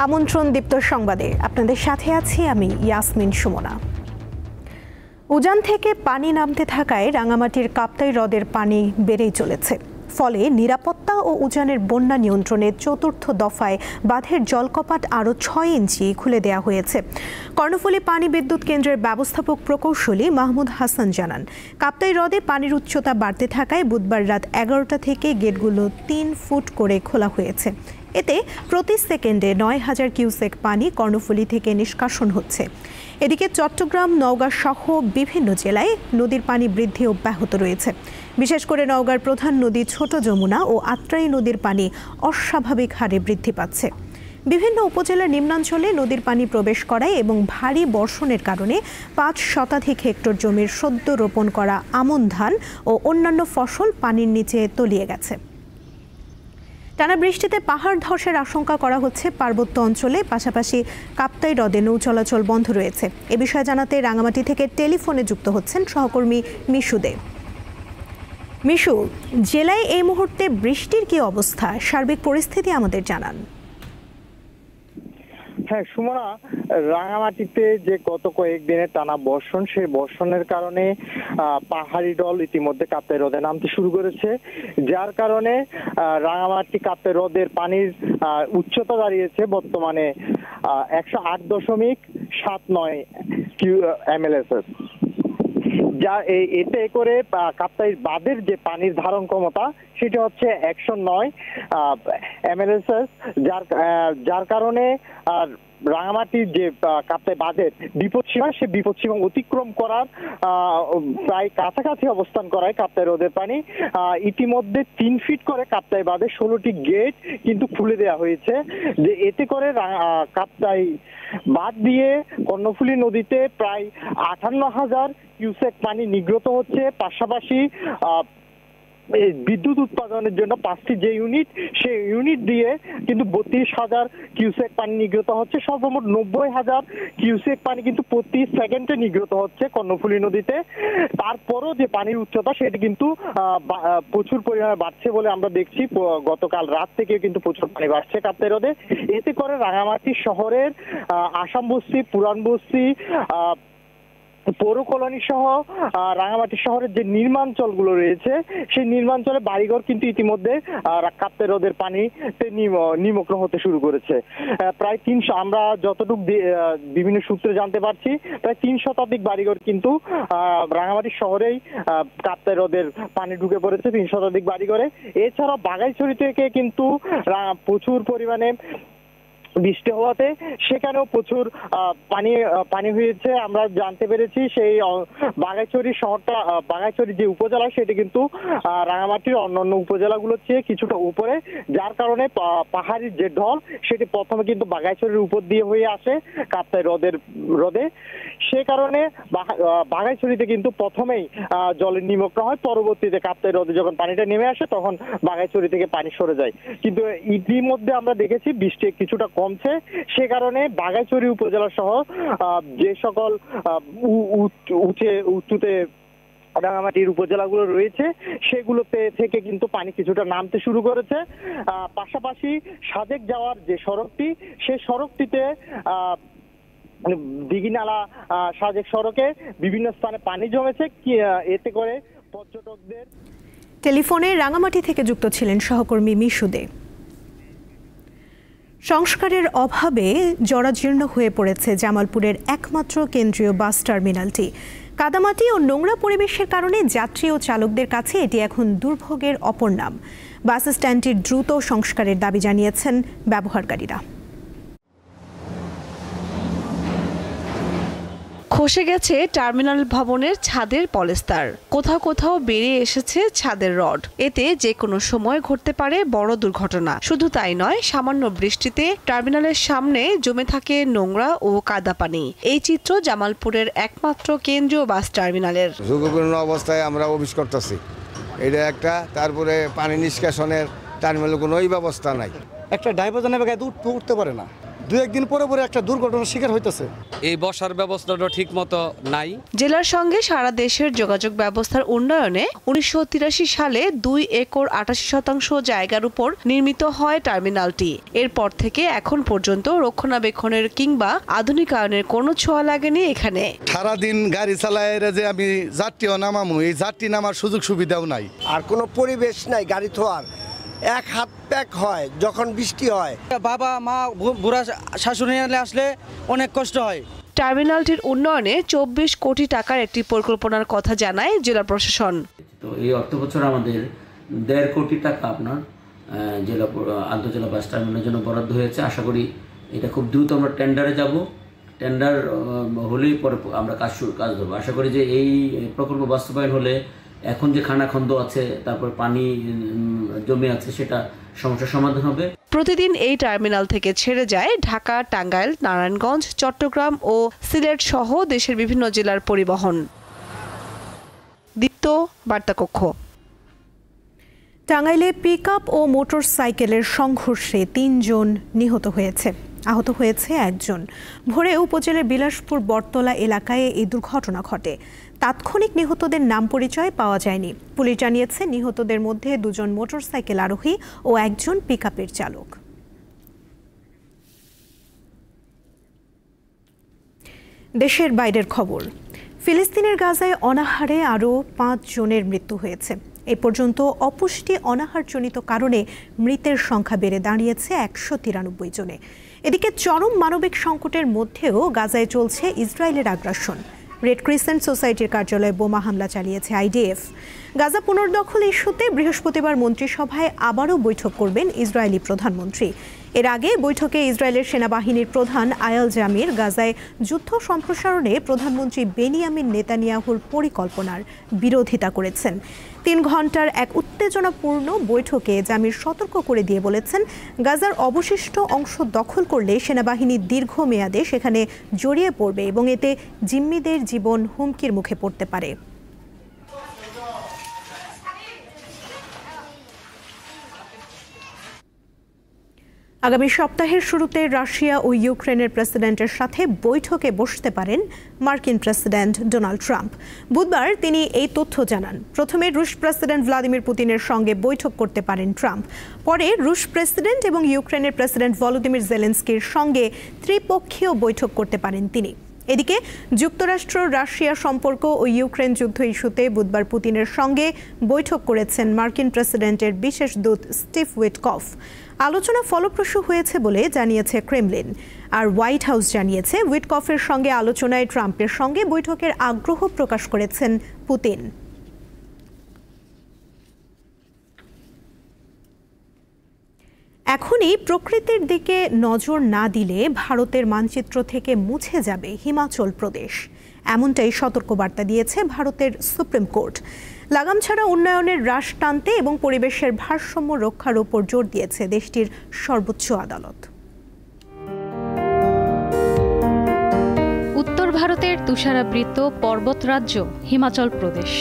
আমন্ত্রণ দীপ্ত সংবাদে আপনাদের সাথে আছি আমি ইয়াসমিন সুমনা। উজান থেকে পানি নামতে থাকায় রাঙামাটির কাপ্তাই হ্রদের পানি বেড়েই চলেছে। ফলে নিরাপত্তা ও উজানের বন্যা নিয়ন্ত্রণে চতুর্থ দফায় বাঁধের জলকপাট আরও ৬ ইঞ্চি খুলে দেওয়া হয়েছে। কর্ণফুলী পানি বিদ্যুৎ কেন্দ্রের ব্যবস্থাপক প্রকৌশলী মাহমুদ হাসান জানান, কাপ্তাই হ্রদে পানির উচ্চতা বাড়তে থাকায় বুধবার রাত ১১টা থেকে গেটগুলো ৩ ফুট করে খোলা হয়েছে। এতে প্রতি সেকেন্ডে ৯,০০০ কিউসেক পানি কর্ণফুলী থেকে নিষ্কাশন হচ্ছে। এদিকে চট্টগ্রাম, নওগাঁ সহ বিভিন্ন জেলায় নদীর পানি বৃদ্ধি অব্যাহত রয়েছে। বিশেষ করে নওগাঁর প্রধান নদী ছোট যমুনা ও আত্রাই নদীর পানি অস্বাভাবিক হারে বৃদ্ধি পাচ্ছে। বিভিন্ন উপজেলার নিম্নাঞ্চলে নদীর পানি প্রবেশ করায় এবং ভারী বর্ষণের কারণে ৫ শতাধিক হেক্টর জমির সদ্য রোপণ করা আমন ধান ও অন্যান্য ফসল পানির নিচে তলিয়ে গেছে। টানা বৃষ্টিতে পাহাড় ধসের আশঙ্কা করা হচ্ছে পার্বত্য অঞ্চলে, পাশাপাশি কাপ্তাই হ্রদে নৌ চলাচল বন্ধ রয়েছে। এ বিষয়ে জানাতে রাঙামাটি থেকে টেলিফোনে যুক্ত হচ্ছেন সহকর্মী মিশু দে। মিশু, জেলায় এই মুহূর্তে বৃষ্টির কি অবস্থা, সার্বিক পরিস্থিতি আমাদের জানান। হ্যাঁ সুমনা, রাঙামাটিতে যে গত কয়েকদিনের টানা বর্ষণ, সেই বর্ষণের কারণে পাহাড়ি ঢল ইতিমধ্যে কাপ্তাই হ্রদে নামতে শুরু করেছে, যার কারণে রাঙামাটি কাপ্তাই হ্রদের পানির উচ্চতা দাঁড়িয়েছে বর্তমানে ১০৮.৭৯ mLSS। যা এতে করে কাপ্তাই বাঁধের যে পানির ধারণ ক্ষমতা সেটা হচ্ছে ১০৯ mLSS, যার কারণে রাঙামাটির যে কাপ্তাই বাঁধের বিপদসীমা, সে বিপদসীমা অতিক্রম করার প্রায় কাছাকাছি অবস্থান করায় কাপ্তাই হ্রদের পানি ইতিমধ্যে ৩ ফিট করে কাপ্তাই বাঁধে ১৬টি গেট কিন্তু খুলে দেওয়া হয়েছে। যে এতে করে কাপ্তাই বাঁধ দিয়ে কর্ণফুলী নদীতে প্রায় ৫৮,০০০ কিউসেক পানি নির্গত হচ্ছে। পাশাপাশি বিদ্যুৎ উৎপাদনের জন্য 5টি যে ইউনিট, সেই ইউনিট দিয়ে কিন্তু ৩২,০০০ কিউসেক পানি নির্গত হচ্ছে। সর্বমোট ৯০,০০০ কিউসেক পানি কিন্তু প্রতি সেকেন্ডে নির্গত হচ্ছে কর্ণফুলী নদীতে। তারপরও যে পানির উচ্চতা সেটি কিন্তু প্রচুর পরিমাণে বাড়ছে বলে আমরা দেখছি। গতকাল রাত থেকে কিন্তু প্রচুর পানি বাড়ছে কাপ্তাই হ্রদে। এতে করে রাঙামাটি শহরের আসাম বস্তি, পুরান বস্তি, পৌর কলোনি সহ রাঙামাটি শহরের যে নির্মাঞ্চলগুলো রয়েছে, সেই নির্মাঞ্চলে বাড়িঘর কিন্তু ইতিমধ্যে কাপ্তাই হ্রদের পানিতে নিমগ্ন হতে শুরু করেছে। প্রায় ৩০০, আমরা যতটুকু বিভিন্ন সূত্রে জানতে পারছি, প্রায় ৩ শতাধিক বাড়িঘর কিন্তু রাঙামাটি শহরেই কাপ্তাই হ্রদের পানি ঢুকে পড়েছে, ৩ শতাধিক বাড়িঘরে। এছাড়াও বাঘাইছড়ি থেকে কিন্তু প্রচুর পরিমাণে বৃষ্টি হওয়াতে সেখানেও প্রচুর পানি হয়েছে। আমরা জানতে পেরেছি সেই বাঘাইছড়ি শহরটা, বাঘাইছড়ি যে উপজেলা, সেটি কিন্তু রাঙামাটির অন্যান্য উপজেলাগুলোর চেয়ে কিছুটা উপরে, যার কারণে পাহাড়ির যে ঢল সেটি প্রথমে কিন্তু বাঘাইছড়ির উপর দিয়ে হয়ে আসে কাপ্তাই হ্রদে। সে কারণে বাঘাইছড়িতে কিন্তু প্রথমেই জলের নিমগ্ন হয়, পরবর্তীতে কাপ্তাই হ্রদে যখন পানিটা নেমে আসে তখন বাঘাইছড়ি থেকে পানি সরে যায়। কিন্তু ইতিমধ্যে আমরা দেখেছি বৃষ্টি কিছুটা কমছে, সে কারণে বাঘাইছড়ি উপজেলা সহ যে সকল উঁচুতে রাঙামাটির উপজেলাগুলো রয়েছে সেগুলোতে থেকে কিন্তু পানি কিছুটা নামতে শুরু করেছে। পাশাপাশি সাজেক যাওয়ার যে সড়কটি, সেই সড়কটিতে দিঘিনালা সাজেক সড়কে বিভিন্ন স্থানে পানি জমেছে। এতে করে পর্যটকদের। টেলিফোনে রাঙামাটি থেকে যুক্ত ছিলেন সহকর্মী মিশু দে। সংস্কারের অভাবে জরাজীর্ণ হয়ে পড়েছে জামালপুরের একমাত্র কেন্দ্রীয় বাস টার্মিনালটি। কাদামাটি ও নোংরা পরিবেশের কারণে যাত্রী ও চালকদের কাছে এটি এখন দুর্ভোগের অপর নাম। বাস স্ট্যান্ডটির দ্রুত সংস্কারের দাবি জানিয়েছেন ব্যবহারকারীরা। খসে গেছে টার্মিনাল ভবনের ছাদের পলেস্তার, কোথাও কোথাও বেরিয়ে এসেছে ছাদের রড। এতে যে কোনো সময় ঘটতে পারে বড় দুর্ঘটনা। শুধু তাই নয়, সামান্য বৃষ্টিতে টার্মিনালের সামনে জমে থাকে নোংরা ও কাদা পানি। এই চিত্র জামালপুরের একমাত্র কেন্দ্রীয় বাস টার্মিনালের। ঝুঁকিপূর্ণ অবস্থায় আমরা অফিস করতেছি, এটা একটা। তারপরে পানি নিষ্কাশনের টার্মিনালের কোনো ব্যবস্থা নাই। একটা ড্রাইভার জানাবে গায়ে উঠতে পারে না, 2-1 দিন পরে পরে একটা দুর্ঘটনার শিকার হইতেছে। এই বসার ব্যবস্থাটা ঠিক মতো নাই। জেলার সঙ্গে সারা দেশের যোগাযোগ ব্যবস্থার উন্নয়নে 1983 সালে 2 একর 88% জায়গার উপর নির্মিত হয় টার্মিনালটি। এরপর থেকে এখন পর্যন্ত রক্ষণাবেক্ষণের কিংবা আধুনিকায়নের কোনো ছোঁয়া লাগেনি এখানে। সারাদিন গাড়ি চালায় যে আমি যাত্রীও নামামু, এই যাত্রী নামার সুযোগ সুবিধাও নাই। আর কোনো পরিবেশ নাই গাড়ি থোয়ার, এক হাত প্যাক হয় যখন বৃষ্টি হয়। বাবা মা বুড়া শাশুড়ি আসলে অনেক কষ্ট হয়। টার্মিনালটির উন্নয়নে 24 কোটি টাকার একটি পরিকল্পনার কথা জানায় জেলা প্রশাসন। তো এই অর্থ বছর আমাদের 1.5 কোটি টাকা আপনার জেলা আন্তঃজেলা বাস টার্মিনালের জন্য বরাদ্দ হয়েছে। আশা করি এটা খুব দ্রুত আমরা টেন্ডারে যাব, টেন্ডার হলেই পরে আমরা কাজ ধরবো। আশা করি যে এই প্রকল্প বাস্তবায়ন হলে এখন যে খানাখন্দ আছে, তারপর পানি জমে আছে, সেটা সমস্যার সমাধান হবে। প্রতিদিন এই টার্মিনাল থেকে ছেড়ে যায় ঢাকা, টাঙ্গাইল, নারায়ণগঞ্জ, চট্টগ্রাম ও সিলেট সহ দেশের বিভিন্ন জেলার পরিবহন। দীপ্ত বার্তাকক্ষ। টাঙ্গাইলে পিকআপ ও মোটরসাইকেলের সংঘর্ষে 3 জন নিহত হয়েছে, আহত হয়েছে 1 জন। ভোরে উপজেলার বিলাসপুর বটতলা এলাকায় এই দুর্ঘটনা ঘটে। তাৎক্ষণিক নিহতদের নাম পরিচয় পাওয়া যায়নি। পুলিশ জানিয়েছে নিহতদের মধ্যে 2 জন মোটরসাইকেল আরোহী ও 1 জন পিকআপের চালক। দেশের বাইরের খবর। ফিলিস্তিনের গাজায় অনাহারে আরও 5 জনের মৃত্যু হয়েছে। এ পর্যন্ত অপুষ্টি অনাহারজনিত কারণে মৃতের সংখ্যা বেড়ে দাঁড়িয়েছে 193 জনে। এদিকে চরম মানবিক সংকটের মধ্যেও গাজায় চলছে ইসরায়েলের আগ্রাসন। রেড ক্রিসেন্ট সোসাইটির কার্যালয়ে বোমা হামলা চালিয়েছে আইডিএফ। গাজা পুনর্দখল ইস্যুতে বৃহস্পতিবার মন্ত্রিসভায় আবারও বৈঠক করবেন ইসরায়েলি প্রধানমন্ত্রী। এর আগে বৈঠকে ইসরায়েলের সেনাবাহিনীর প্রধান আয়াল জামির গাজায় যুদ্ধ সম্প্রসারণে প্রধানমন্ত্রী বেনিয়ামিন নেতানিয়াহুর পরিকল্পনার বিরোধিতা করেছেন। 3 ঘন্টার এক উত্তেজনাপূর্ণ বৈঠকে জামির সতর্ক করে দিয়ে বলেছেন, গাজার অবশিষ্ট অংশ দখল করলে সেনাবাহিনী দীর্ঘমেয়াদে সেখানে জড়িয়ে পড়বে এবং এতে জিম্মিদের জীবন হুমকির মুখে পড়তে পারে। আগামী সপ্তাহের শুরুতে রাশিয়া ও ইউক্রেনের প্রেসিডেন্টের সাথে বৈঠকে বসতে পারেন মার্কিন প্রেসিডেন্ট ডোনাল্ড ট্রাম্প। বুধবার তিনি এই তথ্য জানান। প্রথমে রুশ প্রেসিডেন্ট ভ্লাদিমির পুতিনের সঙ্গে বৈঠক করতে পারেন ট্রাম্প। পরে রুশ প্রেসিডেন্ট এবং ইউক্রেনের প্রেসিডেন্ট ভলোদিমির জেলেনস্কির সঙ্গে ত্রিপক্ষীয় বৈঠক করতে পারেন তিনি। এদিকে যুক্তরাষ্ট্র রাশিয়া সম্পর্ক ও ইউক্রেন যুদ্ধ ইস্যুতে বুধবার পুতিনের সঙ্গে বৈঠক করেছেন মার্কিন প্রেসিডেন্টের বিশেষ দূত স্টিভ উইটকফ। আলোচনা ফলপ্রসূ হয়েছে বলে জানিয়েছে ক্রেমলিন। আর হোয়াইট হাউস জানিয়েছে উইটকফের সঙ্গে আলোচনায় ট্রাম্পের সঙ্গে বৈঠকের আগ্রহ প্রকাশ করেছেন পুতিন। এখনই প্রকৃতির দিকে নজর না দিলে ভারতের মানচিত্র থেকে মুছে যাবে হিমাচল প্রদেশ, এমনটাই সতর্কবার্তা দিয়েছে ভারতের সুপ্রিম কোর্ট। লাগাম ছাড়া উন্নয়নের হ্রাস টানতে এবং পরিবেশের ভারসাম্য রক্ষার ওপর জোর দিয়েছে দেশটির সর্বোচ্চ আদালত। উত্তর ভারতের তুষারাবৃত পর্বত রাজ্য হিমাচল প্রদেশ।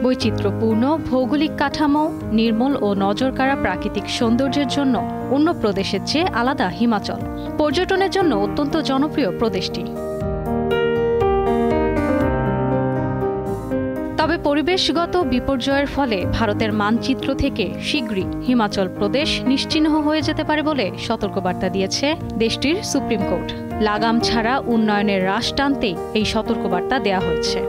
বৈচিত্র্যপূর্ণ ভৌগোলিক কাঠামো, নির্মল ও নজরকাড়া প্রাকৃতিক সৌন্দর্যের জন্য অন্য প্রদেশের চেয়ে আলাদা হিমাচল। পর্যটনের জন্য অত্যন্ত জনপ্রিয় প্রদেশটি। তবে পরিবেশগত বিপর্যয়ের ফলে ভারতের মানচিত্র থেকে শীঘ্রই হিমাচল প্রদেশ নিশ্চিহ্ন হয়ে যেতে পারে বলে সতর্কবার্তা দিয়েছে দেশটির সুপ্রিম কোর্ট। লাগাম ছাড়া উন্নয়নের হ্রাস টানতেই এই সতর্কবার্তা দেয়া হয়েছে।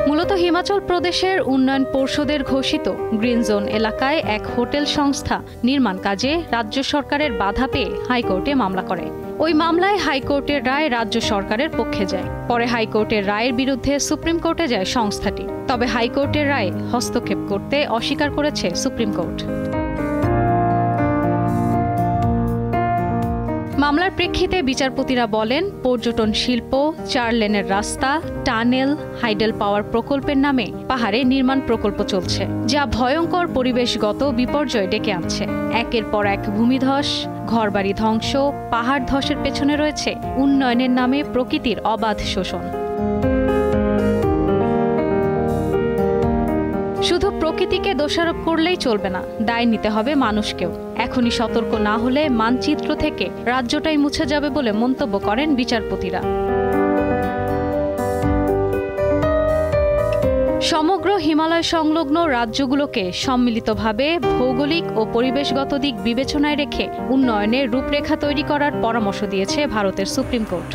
মূলত হিমাচল প্রদেশের উন্নয়ন পর্ষদের ঘোষিত গ্রিন জোন এলাকায় এক হোটেল সংস্থা নির্মাণ কাজে রাজ্য সরকারের বাধা পেয়ে হাইকোর্টে মামলা করে। ওই মামলায় হাইকোর্টের রায় রাজ্য সরকারের পক্ষে যায়। পরে হাইকোর্টের রায়ের বিরুদ্ধে সুপ্রিম কোর্টে যায় সংস্থাটি। তবে হাইকোর্টের রায়ে হস্তক্ষেপ করতে অস্বীকার করেছে সুপ্রিম কোর্ট। মামলার প্রেক্ষিতে বিচারপতিরা বলেন, পর্যটন শিল্প, 4 লেনের রাস্তা, টানেল, হাইডেল পাওয়ার প্রকল্পের নামে পাহাড়ে নির্মাণ প্রকল্প চলছে, যা ভয়ঙ্কর পরিবেশগত বিপর্যয় ডেকে আনছে। একের পর এক ভূমিধস, ঘরবাড়ি ধ্বংস, পাহাড় ধসের পেছনে রয়েছে উন্নয়নের নামে প্রকৃতির অবাধ শোষণ। শুধু প্রকৃতিকে দোষারোপ করলেই চলবে না, দায় নিতে হবে মানুষকেও। এখনই সতর্ক না হলে মানচিত্র থেকে রাজ্যটাই মুছে যাবে বলে মন্তব্য করেন বিচারপতিরা। সমগ্র হিমালয় সংলগ্ন রাজ্যগুলোকে সম্মিলিতভাবে ভৌগোলিক ও পরিবেশগত দিক বিবেচনায় রেখে উন্নয়নের রূপরেখা তৈরি করার পরামর্শ দিয়েছে ভারতের সুপ্রিম কোর্ট।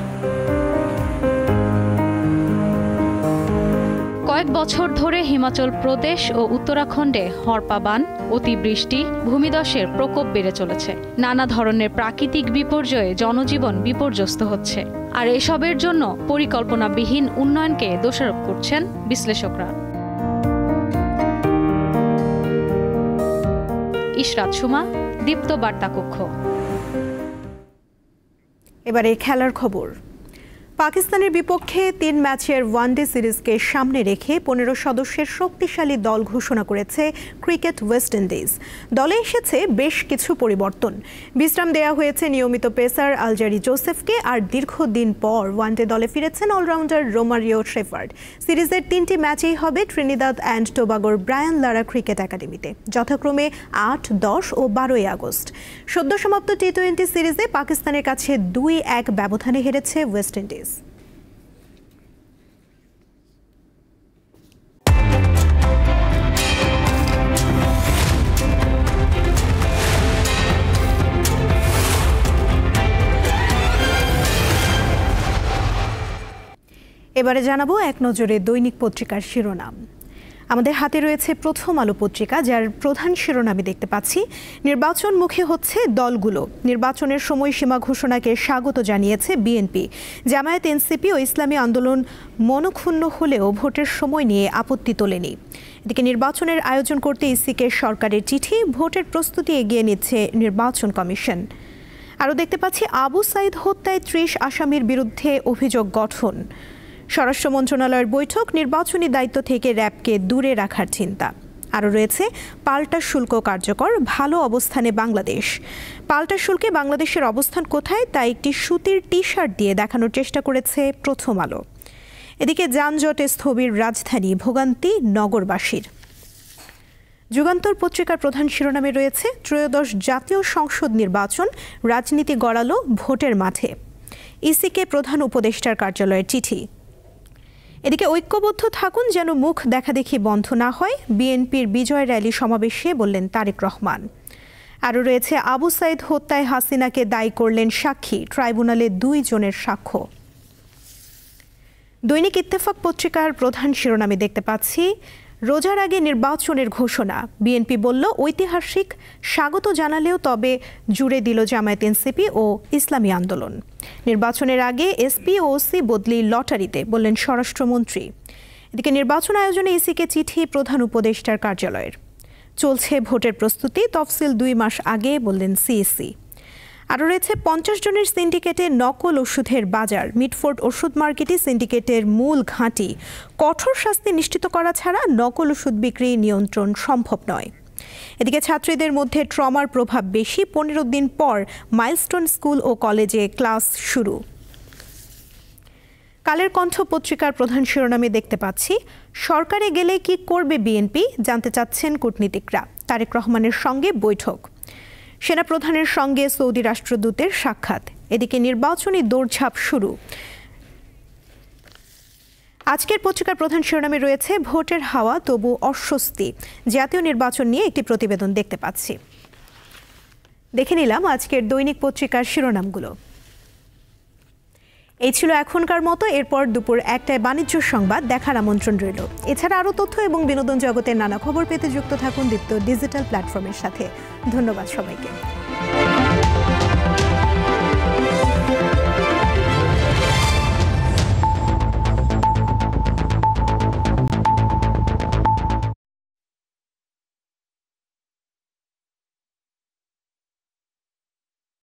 কয়েক বছর ধরে হিমাচল প্রদেশ ও উত্তরাখণ্ডে হরপাবান, অতিবৃষ্টি, ভূমিধসের প্রকোপ বেড়ে চলেছে। নানা ধরনের প্রাকৃতিক বিপর্যয়ে জনজীবন বিপর্যস্ত হচ্ছে। আর এসবের জন্য পরিকল্পনাবিহীন উন্নয়নকে দোষারোপ করছেন বিশ্লেষকরা। ইশরাত সুমা, দীপ্ত বার্তা কক্ষ। এবারে খেলার খবর। পাকিস্তানের বিপক্ষে 3 ম্যাচের ওয়ানডে সিরিজকে সামনে রেখে 15 সদস্যের শক্তিশালী দল ঘোষণা করেছে ক্রিকেট ওয়েস্ট ইন্ডিজ। দলে এসেছে বেশ কিছু পরিবর্তন। বিশ্রাম দেওয়া হয়েছে নিয়মিত পেসার আলজারি জোসেফকে, আর দীর্ঘদিন পর ওয়ানডে দলে ফিরেছেন অলরাউন্ডার রোমারিও শেফার্ড। সিরিজের 3টি ম্যাচেই হবে ট্রিনিদাদ অ্যান্ড টোবাগোর ব্রায়ান লারা ক্রিকেট একাডেমিতে, যথাক্রমে 8, 10 ও 12 আগস্ট। সদ্য সমাপ্ত টি-20 সিরিজে পাকিস্তানের কাছে 2-1 ব্যবধানে হেরেছে ওয়েস্ট ইন্ডিজ। এবারে জানাবো এক নজরে দৈনিক পত্রিকার শিরোনাম। আমাদের হাতে রয়েছে প্রথম আলো পত্রিকা, যার প্রধান শিরোনামে দেখতে পাচ্ছি নির্বাচন মুখে হচ্ছে দলগুলো। নির্বাচনের সময়সীমা ঘোষণাকে স্বাগত জানিয়েছে বিএনপি। জামায়াত, এনসিপি ও ইসলামী আন্দোলন মনক্ষুণ্ণ হলেও ভোটের সময় নিয়ে আপত্তি তোলেনি। এদিকে নির্বাচনের আয়োজন করতে ইসিকে সরকারের চিঠি, ভোটের প্রস্তুতি এগিয়ে নিচ্ছে নির্বাচন কমিশন। আরও দেখতে পাচ্ছি আবু সাইদ হত্যায় 30 আসামির বিরুদ্ধে অভিযোগ গঠন। স্বরাষ্ট্র মন্ত্রণালয়ের বৈঠক, নির্বাচনী দায়িত্ব থেকে র্যাবকে দূরে রাখার চিন্তা। আরও রয়েছে পাল্টা শুল্ক কার্যকর, ভালো অবস্থানে বাংলাদেশ। পাল্টা শুল্কে বাংলাদেশের অবস্থান কোথায় তা একটি সুতির টি-শার্ট দিয়ে দেখানোর চেষ্টা করেছে প্রথম আলো। এদিকে যানজটে স্থবির রাজধানী, ভোগান্তি নগরবাসীর। যুগান্তর পত্রিকার প্রধান শিরোনামে রয়েছে ত্রয়োদশ জাতীয় সংসদ নির্বাচন, রাজনীতি গড়ালো ভোটের মাঠে। ইসিকে প্রধান উপদেষ্টার কার্যালয়ের চিঠি। এদিকে ঐক্যবদ্ধ থাকুন যেন মুখ দেখাদেখি বন্ধ না হয়, বিএনপির বিজয় র্যালি সমাবেশে বললেন তারেক রহমান। আরও রয়েছে আবু সাইদ হত্যায় হাসিনাকে দায়ী করলেন সাক্ষী, ট্রাইব্যুনালে 2 জনের সাক্ষ্য। দৈনিক ইত্তেফাক পত্রিকার প্রধান শিরোনামে দেখতে পাচ্ছি রোজার আগে নির্বাচনের ঘোষণা। বিএনপি বলল ঐতিহাসিক, স্বাগত জানালেও তবে জুড়ে দিল জামায়াত, এনসিপি ও ইসলামী আন্দোলন। নির্বাচনের আগে এসপি ও ওসি বদলি লটারিতে, বললেন স্বরাষ্ট্রমন্ত্রী। এদিকে নির্বাচন আয়োজনে ইসিকে চিঠি প্রধান উপদেষ্টার কার্যালয়ের। চলছে ভোটের প্রস্তুতি, তফসিল 2 মাস আগে, বললেন সিএসি। আরও রয়েছে 50 জনের সিন্ডিকেটে নকল ওষুধের বাজার। মিডফোর্ড ওষুধ মার্কেটই সিন্ডিকেটের মূল ঘাঁটি। কঠোর শাস্তি নিশ্চিত করা ছাড়া নকল ওষুধ বিক্রি নিয়ন্ত্রণ সম্ভব নয়। এদিকে ছাত্রীদের মধ্যে ট্রমার প্রভাব বেশি, 15 দিন পর মাইলস্টোন স্কুল ও কলেজে ক্লাস শুরু। কালের কণ্ঠ পত্রিকার প্রধান শিরোনামে দেখতে পাচ্ছি সরকারে গেলে কি করবে বিএনপি, জানতে চাচ্ছেন কূটনীতিকরা। তারেক রহমানের সঙ্গে বৈঠক। সেনাপ্রধানের সঙ্গে সৌদি রাষ্ট্রদূতের সাক্ষাৎ। এদিকে নির্বাচনী দৌড়ঝাঁপ শুরু। আজকের পত্রিকার প্রধান শিরোনামে রয়েছে ভোটের হাওয়া তবু অস্বস্তি। জাতীয় নির্বাচন নিয়ে একটি প্রতিবেদন দেখতে পাচ্ছি। দেখে নিলাম আজকের দৈনিক পত্রিকার শিরোনামগুলো। এই ছিল এখনকার মতো। এরপর দুপুর 1টায় বাণিজ্য সংবাদ দেখার আমন্ত্রণ রইল। এছাড়া আরও তথ্য এবং বিনোদন জগতের নানা খবর পেতে যুক্ত থাকুন দীপ্ত ডিজিটাল প্ল্যাটফর্মের সাথে। ধন্যবাদ সবাইকে।